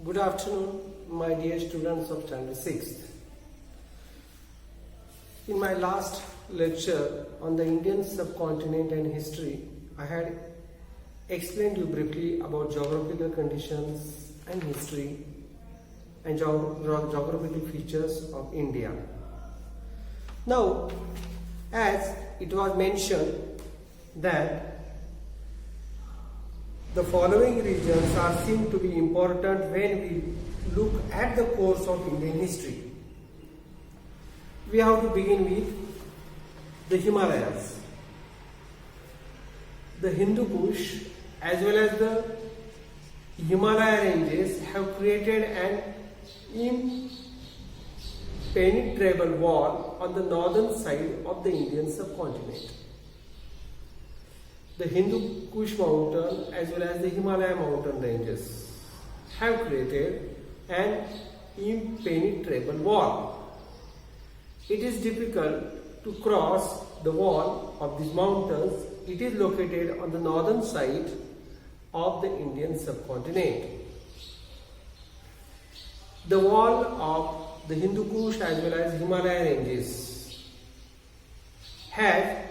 Good afternoon, my dear students of Standard 6th. In my last lecture on the Indian subcontinent and history, I had explained you briefly about geographical conditions and history and geographical features of India. Now, as it was mentioned that the following regions are seen to be important when we look at the course of Indian history. We have to begin with the Himalayas. The Hindu Kush as well as the Himalaya ranges have created an impenetrable wall on the northern side of the Indian subcontinent. The Hindu Kush mountain as well as the Himalaya mountain ranges have created an impenetrable wall. It is difficult to cross the wall of these mountains. It is located on the northern side of the Indian subcontinent. The wall of the Hindu Kush as well as Himalaya ranges have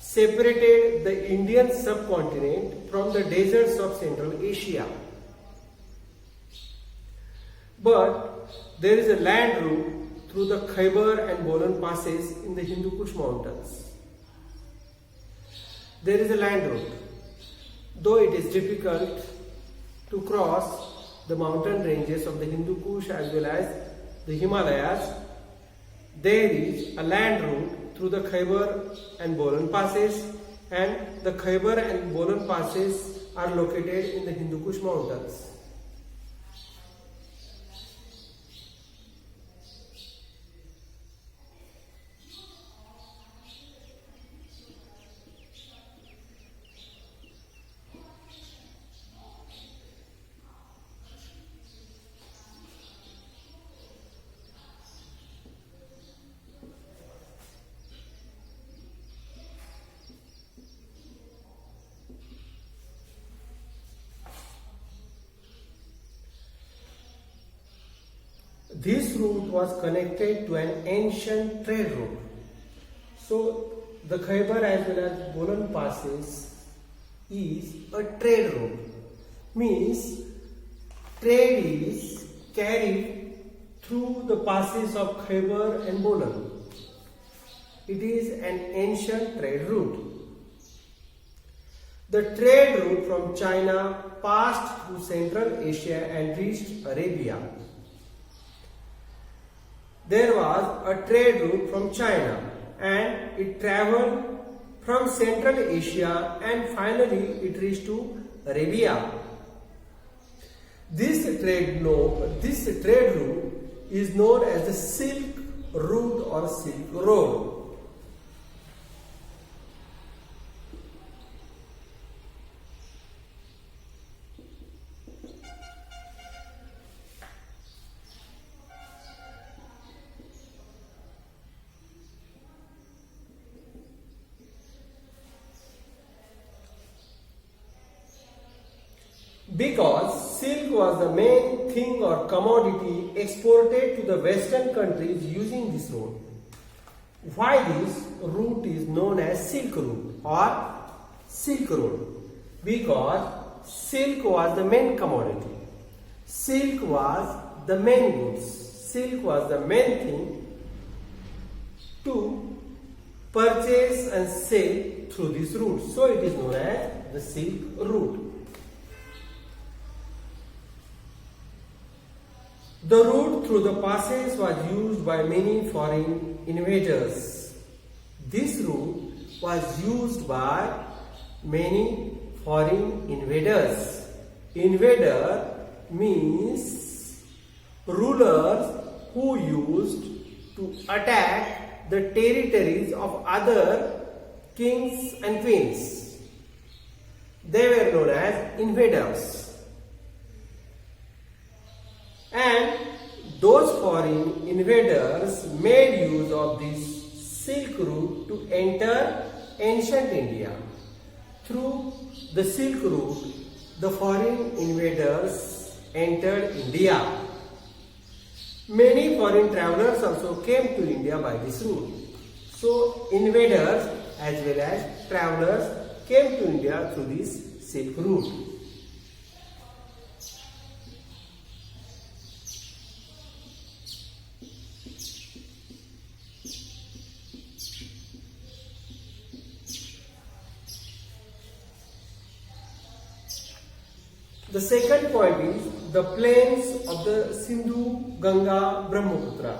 separated the Indian subcontinent from the deserts of Central Asia. But there is a land route through the Khyber and Bolan passes in the Hindu Kush mountains. There is a land route. Though it is difficult to cross the mountain ranges of the Hindu Kush as well as the Himalayas, there is a land route through the Khyber and Bolan passes, and the Khyber and Bolan passes are located in the Hindu Kush mountains. This route was connected to an ancient trade route. So, the Khyber as well as Bolan passes is a trade route. Means, trade is carried through the passes of Khyber and Bolan. It is an ancient trade route. The trade route from China passed through Central Asia and reached Arabia. There was a trade route from China and it traveled from Central Asia and finally it reached to Arabia. This trade route is known as the Silk Route or Silk Road. Because silk was the main thing or commodity exported to the western countries using this route. Why this route is known as Silk Route or Silk Road? Because silk was the main commodity. Silk was the main goods. Silk was the main thing to purchase and sell through this route. So it is known as the Silk Route. The route through the passes was used by many foreign invaders. This route was used by many foreign invaders. Invader means rulers who used to attack the territories of other kings and queens. They were known as invaders. And those foreign invaders made use of this Silk Route to enter ancient India. Through the Silk Route, the foreign invaders entered India. Many foreign travelers also came to India by this route. So invaders as well as travelers came to India through this Silk Route. The second point is the plains of the Sindhu, Ganga, Brahmaputra.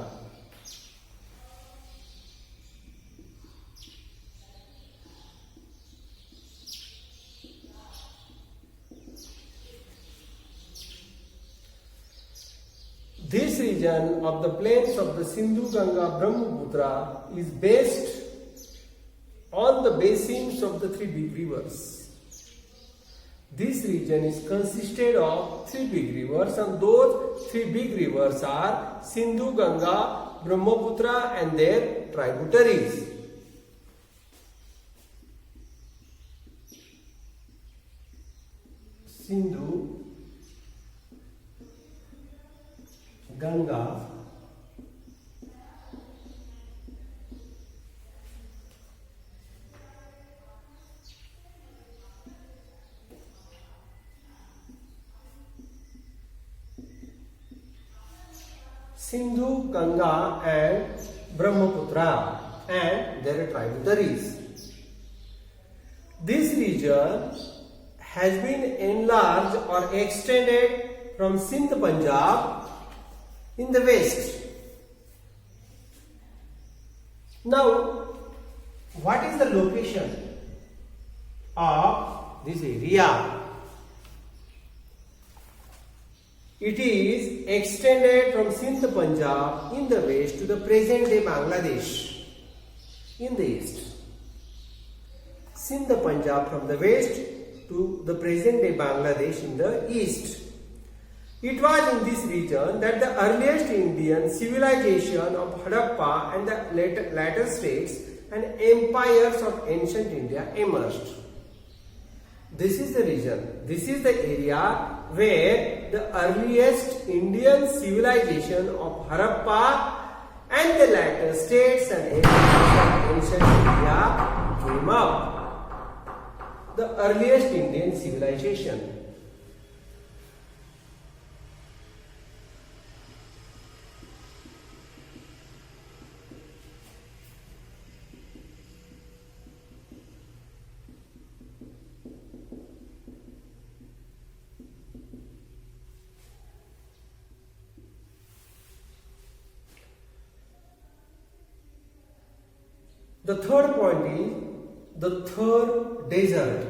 This region of the plains of the Sindhu, Ganga, Brahmaputra is based on the basins of the three big rivers. This region is consisted of three big rivers, and those three big rivers are Sindhu, Ganga, Brahmaputra and their tributaries. Sindhu, Ganga, Sindhu, Ganga and Brahmaputra and their tributaries. This region has been enlarged or extended from Sindh, Punjab in the west. Now, what is the location of this area? It is extended from Sindh, Punjab in the west to the present day Bangladesh in the east. Sindh, Punjab from the west to the present day Bangladesh in the east. It was in this region that the earliest Indian civilization of Harappa and the later states and empires of ancient India emerged. This is the region, this is the area where the earliest Indian civilization of Harappa and the later states and empires of ancient India came up. The earliest Indian civilization. The third point is the Thar Desert.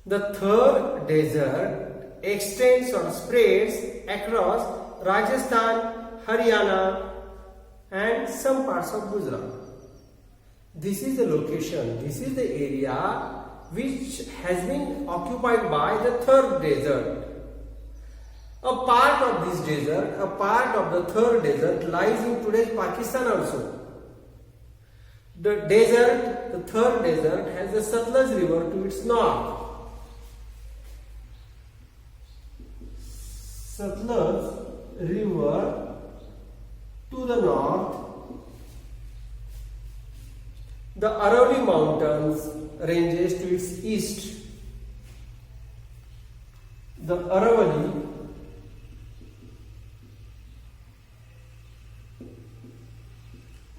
The Thar Desert extends or spreads across Rajasthan, Haryana and some parts of Gujarat. This is the location, this is the area which has been occupied by the Thar Desert. A part of this desert, a part of the Thar Desert lies in today's Pakistan also. The desert, the Thar Desert has the Satluj River to its north. Satluj River to the north. The Aravalli Mountains ranges to its east. The Aravalli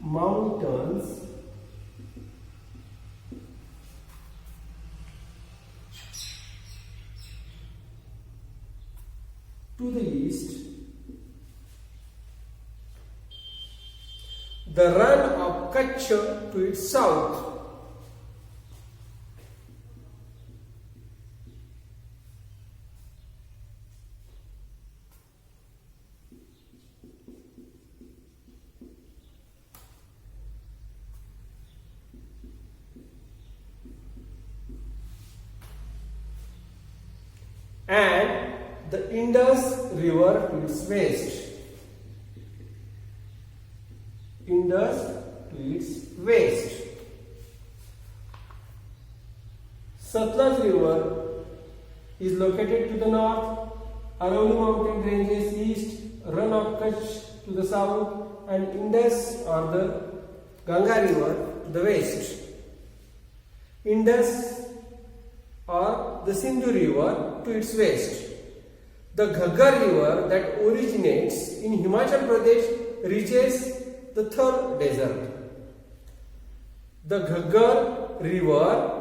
Mountains to the east. The run of Kutch to its south. And the Indus River to its west. Indus to its west. Satluj River is located to the north, Arauli mountain ranges east, Rann of Kutch to the south, and Indus or the Ganga River to the west. Indus or the Sindhu River to its west. The Ghaggar River that originates in Himachal Pradesh reaches the Thar desert. The Ghaggar River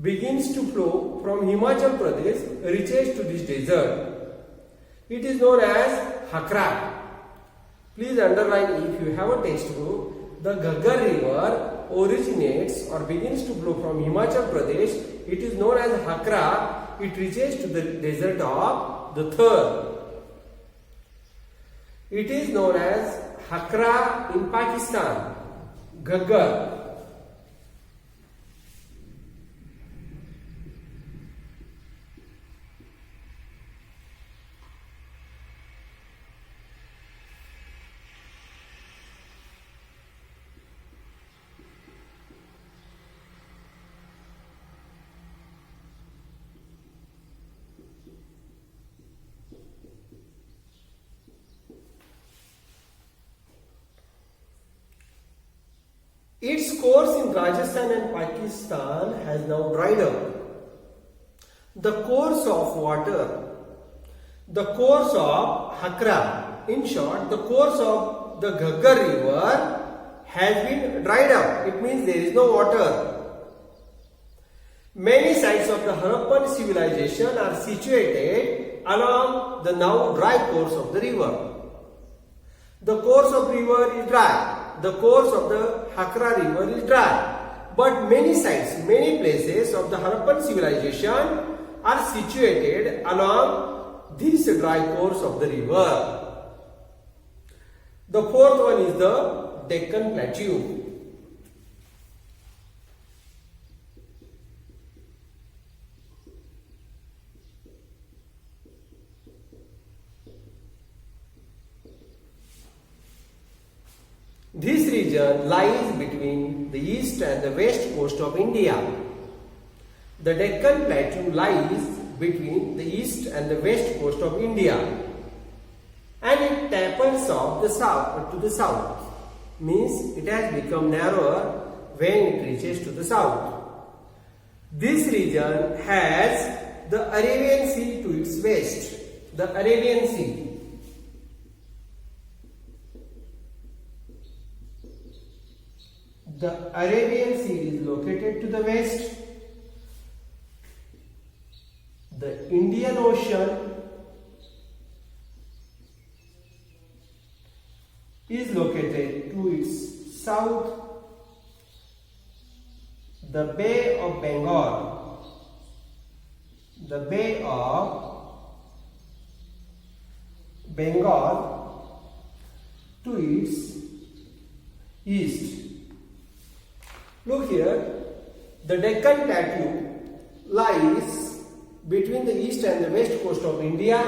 begins to flow from Himachal Pradesh, reaches to this desert. It is known as Hakra. Please underline if you have a textbook, the Ghaggar River originates or begins to flow from Himachal Pradesh. It is known as Hakra. It reaches to the desert of the Thar. It is known as Hakra in Pakistan. Ghaggar. Its course in Rajasthan and Pakistan has now dried up. The course of water, the course of Hakra, in short, the course of the Ghaggar River has been dried up. It means there is no water. Many sites of the Harappan civilization are situated along the now dry course of the river. The course of river is dry. The course of the Hakra River is dry. But many sites, many places of the Harappan civilization are situated along this dry course of the river. The fourth one is the Deccan Plateau. This region lies between the east and the west coast of India. The Deccan Plateau lies between the east and the west coast of India, and it tapers off the south to the south. Means it has become narrower when it reaches to the south. This region has the Arabian Sea to its west. The Arabian Sea. The Arabian Sea is located to the west. The Indian Ocean is located to its south. The Bay of Bengal, the Bay of Bengal to its east. Look here, the Deccan Plateau lies between the east and the west coast of India.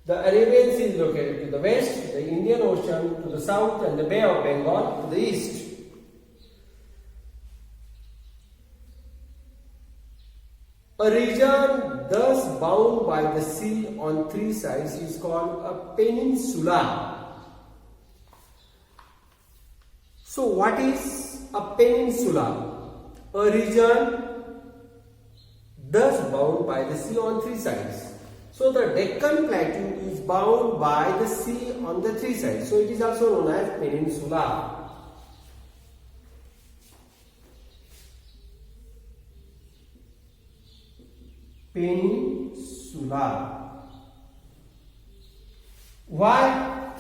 The Arabian Sea is located to the west, the Indian Ocean to the south, and the Bay of Bengal to the east. A region thus bound by the sea on three sides is called a peninsula. So what is a peninsula? A region thus bound by the sea on three sides. So the Deccan Plateau is bound by the sea on the three sides. So it is also known as peninsula. Peninsula. Why?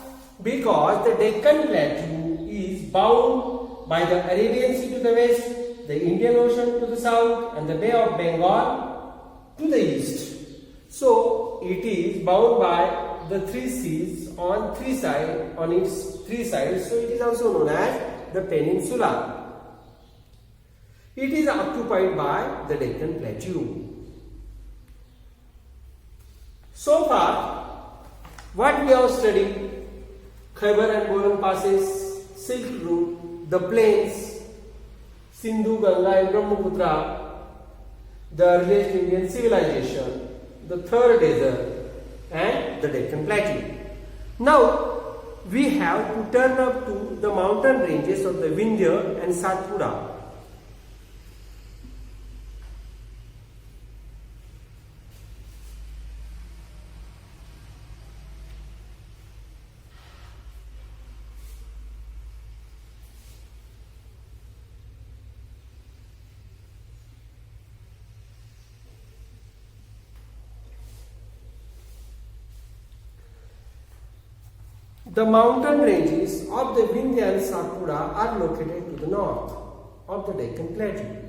Because the Deccan Plateau is bound by the Arabian Sea to the west, the Indian Ocean to the south, and the Bay of Bengal to the east. So it is bound by the three seas on its three sides. So it is also known as the peninsula. It is occupied by the Deccan Plateau. So far, what we have studied: Khyber and Bolan passes, Silk Route, the plains, Sindhu, Ganga and Brahmaputra, the earliest Indian civilization, the third desert, and the Deccan Plateau. Now, we have to turn up to the mountain ranges of the Vindhya and Satpura. The mountain ranges of the Vindhya and Satpura are located to the north of the Deccan Plateau.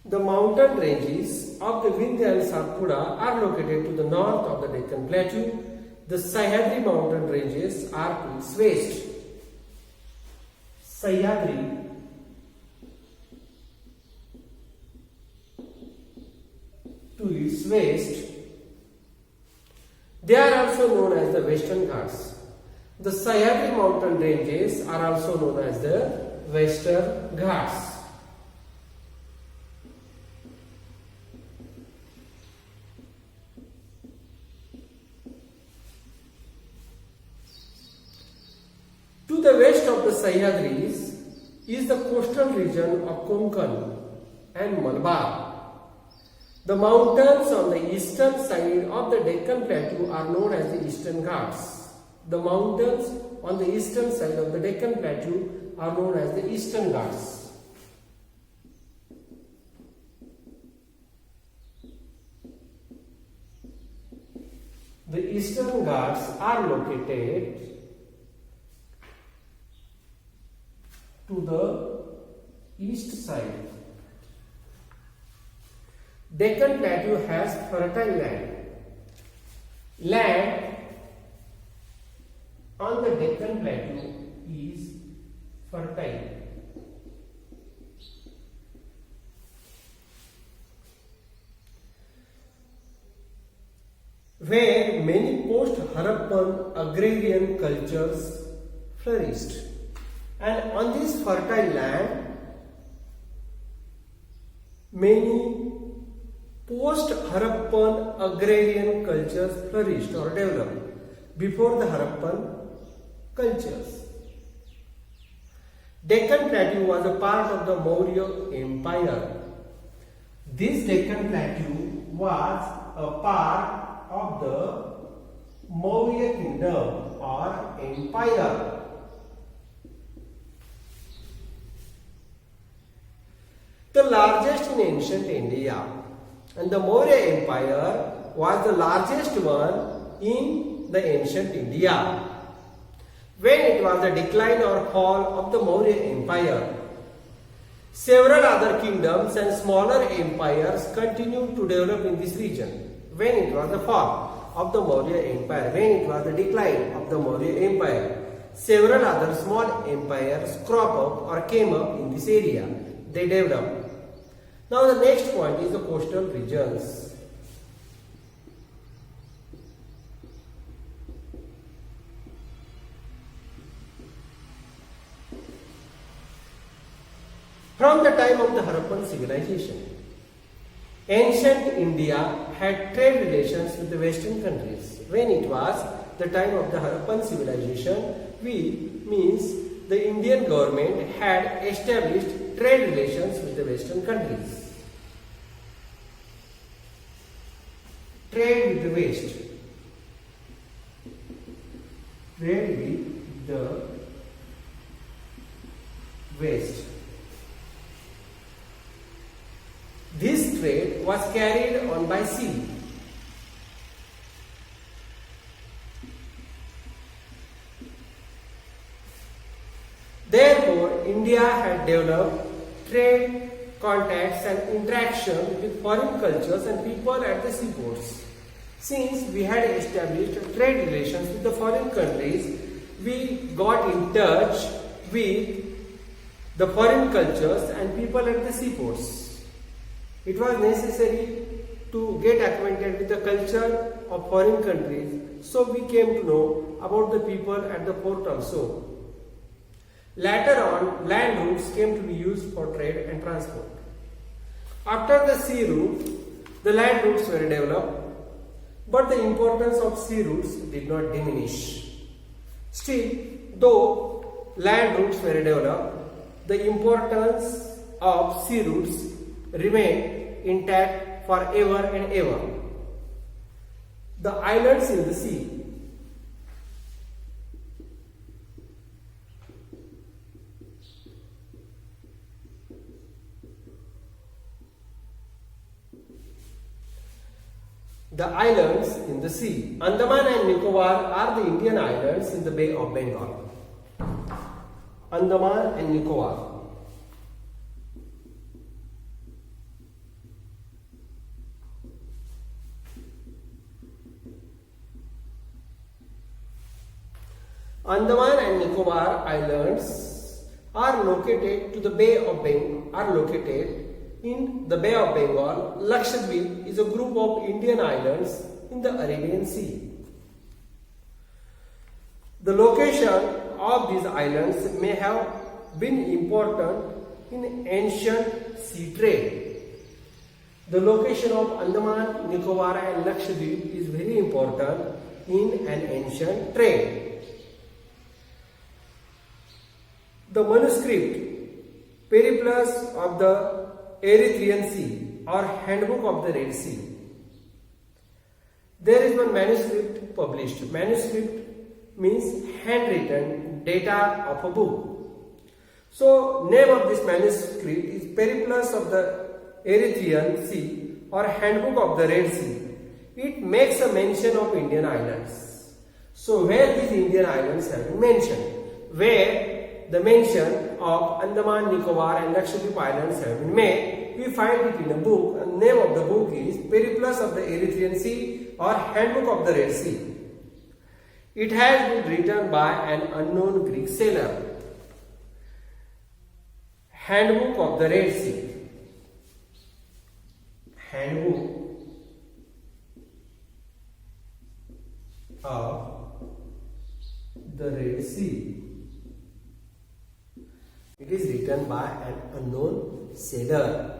The mountain ranges of the Vindhya and Satpura are located to the north of the Deccan Plateau. The Sahyadri mountain ranges are to its west. Sahyadri to its west. They are also known as the Western Ghats. The Sahyadri mountain ranges are also known as the Western Ghats. To the west of the Sahyadris is the coastal region of Konkan and Malabar. The mountains on the eastern side of the Deccan Plateau are known as the Eastern Ghats. The mountains on the eastern side of the Deccan Plateau are known as the Eastern Ghats. The Eastern Ghats are located to the east side. Deccan Plateau has fertile land. Land on the Deccan Plateau is fertile. Where many post-Harappan agrarian cultures flourished. And on this fertile land, many post-Harappan agrarian cultures flourished or developed before the Harappan cultures. Deccan Plateau was a part of the Maurya Empire. This Deccan Plateau was a part of the Maurya Kingdom or Empire. The largest in ancient India, and the Maurya Empire was the largest one in the ancient India. When it was the decline or fall of the Maurya Empire, several other kingdoms and smaller empires continued to develop in this region. When it was the fall of the Maurya Empire, when it was the decline of the Maurya Empire, several other small empires crop up or came up in this area. They developed. Now the next point is the coastal regions. From the time of the Harappan civilization, ancient India had trade relations with the Western countries. When it was the time of the Harappan civilization, means the Indian government had established trade relations with the Western countries. Trade with the West. Trade with the West. This trade was carried on by sea. India had developed trade, contacts and interaction with foreign cultures and people at the seaports. Since we had established trade relations with the foreign countries, we got in touch with the foreign cultures and people at the seaports. It was necessary to get acquainted with the culture of foreign countries, so we came to know about the people at the port also. Later on, land routes came to be used for trade and transport. After the sea route, the land routes were developed, but the importance of sea routes did not diminish. Still, though land routes were developed, the importance of sea routes remained intact forever and ever. The islands in the sea. The islands in the sea. Andaman and Nicobar are the Indian islands in the Bay of Bengal. Andaman and Nicobar. Andaman and Nicobar Islands are located in the Bay of Bengal. Lakshadweep is a group of Indian islands in the Arabian Sea. The location of these islands may have been important in ancient sea trade. The location of Andaman, Nicobar and Lakshadweep is very important in an ancient trade. The manuscript Periplus of the Erythraean Sea or Handbook of the Red Sea. There is one manuscript published. Manuscript means handwritten data of a book. So, name of this manuscript is Periplus of the Erythraean Sea or Handbook of the Red Sea. It makes a mention of Indian islands. So, where these Indian islands have been mentioned? Where the mention of Andaman, Nicobar and Lakshadweep Islands have been made, we find it in a book. The name of the book is Periplus of the Erythraean Sea or Handbook of the Red Sea. It has been written by an unknown Greek sailor. Handbook of the Red Sea. Handbook of the Red Sea. It is written by an unknown sailor.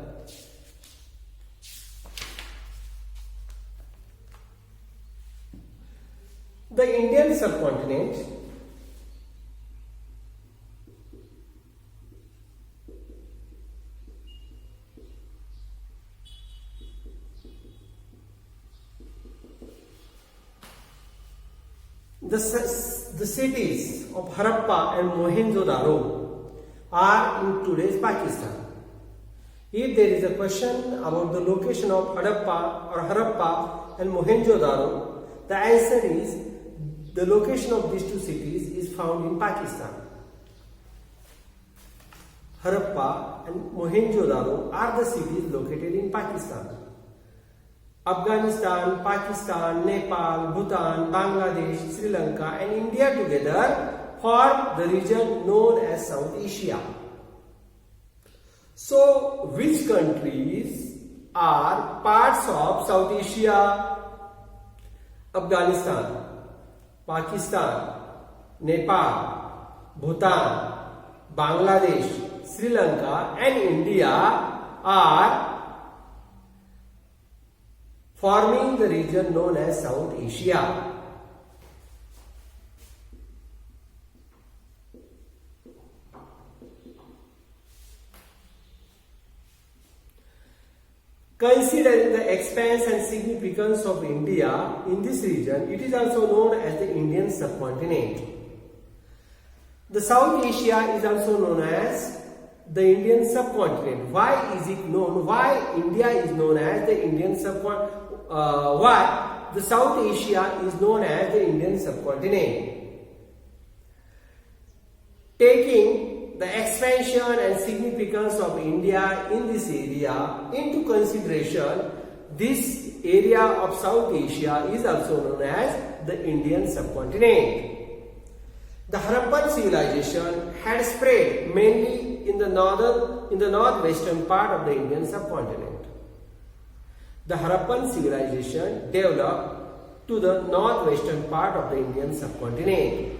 The Indian subcontinent the cities of Harappa and Mohenjo-daro are in today's Pakistan. If there is a question about the location of Harappa and Mohenjo-daro, the answer is the location of these two cities is found in Pakistan. Harappa and Mohenjo-daro are the cities located in Pakistan. Afghanistan, Pakistan, Nepal, Bhutan, Bangladesh, Sri Lanka and India together form the region known as South Asia. So, which countries are parts of South Asia? Afghanistan, Pakistan, Nepal, Bhutan, Bangladesh, Sri Lanka and India are forming the region known as South Asia. Considering the expanse and significance of India in this region, it is also known as the Indian subcontinent. The South Asia is also known as the Indian subcontinent. Why is it known? Why India is known as the Indian subcontinent? Why the South Asia is known as the Indian subcontinent? Taking the expansion and significance of India in this area into consideration, this area of South Asia is also known as the Indian subcontinent. The Harappan civilization had spread mainly in the northwestern part of the Indian subcontinent. The Harappan civilization developed to the northwestern part of the Indian subcontinent.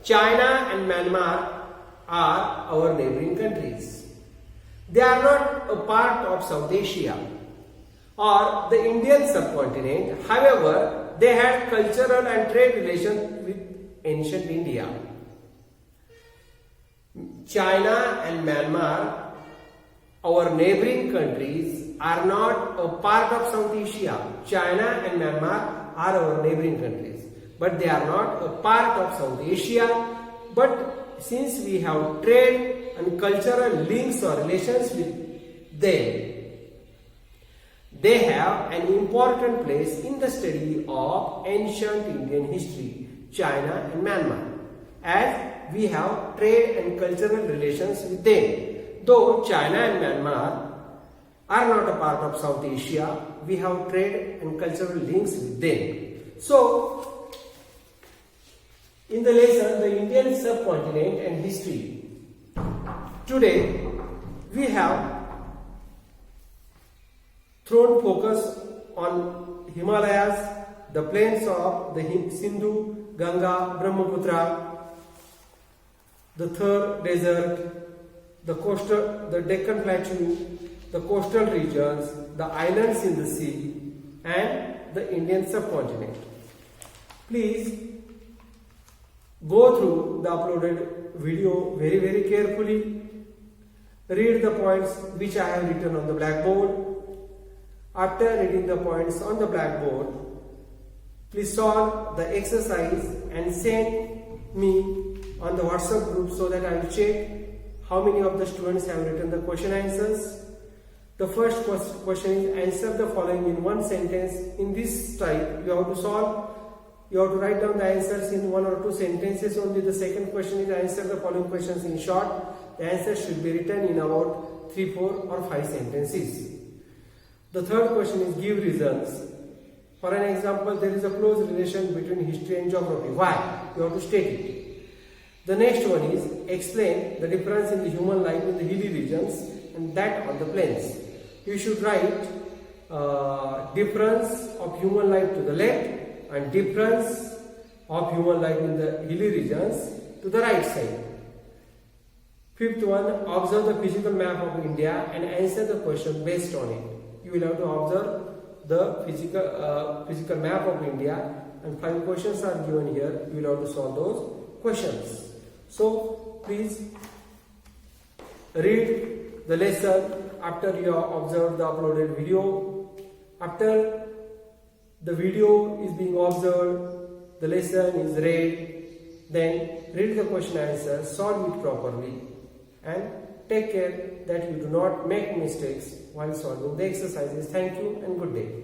China and Myanmar are our neighboring countries. They are not a part of South Asia or the Indian subcontinent. However, they had cultural and trade relations with ancient India. China and Myanmar, our neighboring countries, are not a part of South Asia. China and Myanmar are our neighboring countries, but they are not a part of South Asia. But since we have trade and cultural links or relations with them, they have an important place in the study of ancient Indian history, China and Myanmar, as we have trade and cultural relations with them. Though China and Myanmar are not a part of South Asia, we have trade and cultural links with them. So, in the lesson, the Indian subcontinent and history, today we have thrown focus on Himalayas, the plains of the Sindhu, Ganga, Brahmaputra, the Thar Desert, the Deccan Plateau, the coastal regions, the islands in the sea, and the Indian subcontinent. Please go through the uploaded video very carefully. Read the points which I have written on the blackboard. After reading the points on the blackboard, please solve the exercise and send me on the WhatsApp group so that I will check how many of the students have written the question answers. The first question is answer the following in one sentence. In this type, you have to solve. You have to write down the answers in one or two sentences only. The second question is answer the following questions in short. The answer should be written in about 3, 4 or 5 sentences. The third question is give reasons. For an example, there is a close relation between history and geography. Why? You have to state it. The next one is explain the difference in the human life in the hilly regions and that on the plains. You should write difference of human life to the left and difference of human life in the hilly regions to the right side. Fifth one, observe the physical map of India and answer the question based on it. You will have to observe the physical map of India, and 5 questions are given here. You will have to solve those questions. So please read the lesson after you have observed the uploaded video. After the video is being observed, the lesson is read, then read the question answer, solve it properly, and take care that you do not make mistakes while solving the exercises. Thank you and good day.